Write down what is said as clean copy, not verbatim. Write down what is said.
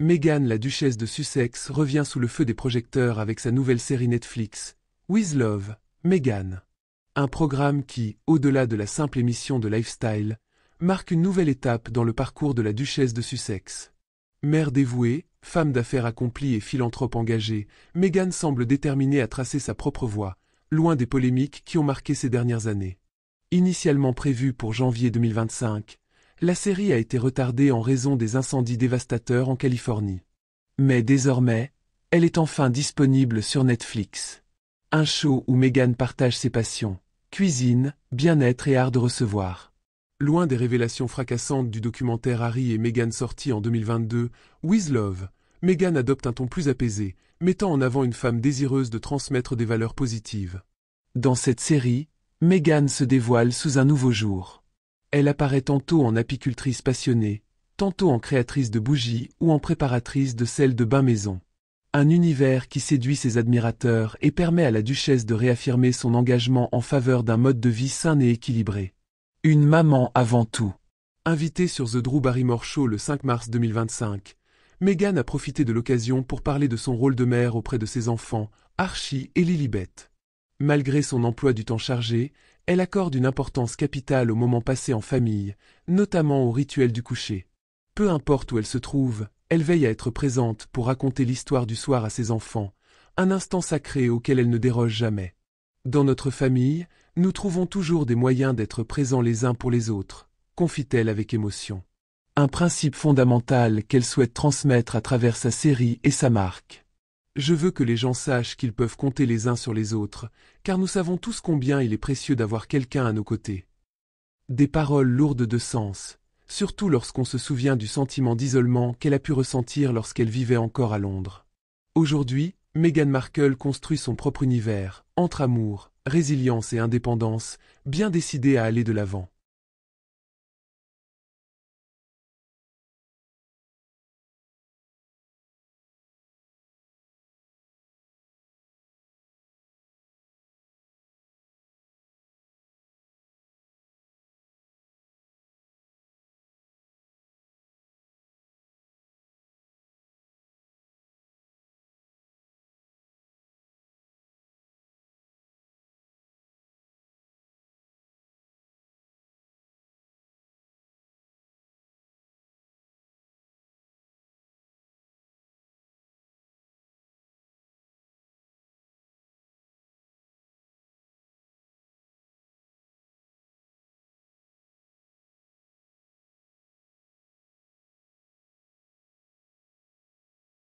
Meghan, la duchesse de Sussex, revient sous le feu des projecteurs avec sa nouvelle série Netflix, With Love, Meghan. Un programme qui, au-delà de la simple émission de lifestyle, marque une nouvelle étape dans le parcours de la duchesse de Sussex. Mère dévouée, femme d'affaires accomplie et philanthrope engagée, Meghan semble déterminée à tracer sa propre voie, loin des polémiques qui ont marqué ces dernières années. Initialement prévue pour janvier 2025, la série a été retardée en raison des incendies dévastateurs en Californie. Mais désormais, elle est enfin disponible sur Netflix. Un show où Meghan partage ses passions, cuisine, bien-être et art de recevoir. Loin des révélations fracassantes du documentaire Harry et Meghan sorti en 2022, With Love, Meghan adopte un ton plus apaisé, mettant en avant une femme désireuse de transmettre des valeurs positives. Dans cette série, Meghan se dévoile sous un nouveau jour. Elle apparaît tantôt en apicultrice passionnée, tantôt en créatrice de bougies ou en préparatrice de sel de bain maison. Un univers qui séduit ses admirateurs et permet à la duchesse de réaffirmer son engagement en faveur d'un mode de vie sain et équilibré. Une maman avant tout. Invitée sur The Drew Barrymore Show le 5 mars 2025, Meghan a profité de l'occasion pour parler de son rôle de mère auprès de ses enfants, Archie et Lilibet. Malgré son emploi du temps chargé, elle accorde une importance capitale aux moments passés en famille, notamment au rituel du coucher. Peu importe où elle se trouve, elle veille à être présente pour raconter l'histoire du soir à ses enfants, un instant sacré auquel elle ne déroge jamais. Dans notre famille, nous trouvons toujours des moyens d'être présents les uns pour les autres, confie-t-elle avec émotion. Un principe fondamental qu'elle souhaite transmettre à travers sa série et sa marque. Je veux que les gens sachent qu'ils peuvent compter les uns sur les autres, car nous savons tous combien il est précieux d'avoir quelqu'un à nos côtés. Des paroles lourdes de sens, surtout lorsqu'on se souvient du sentiment d'isolement qu'elle a pu ressentir lorsqu'elle vivait encore à Londres. Aujourd'hui, Meghan Markle construit son propre univers, entre amour, résilience et indépendance, bien décidée à aller de l'avant.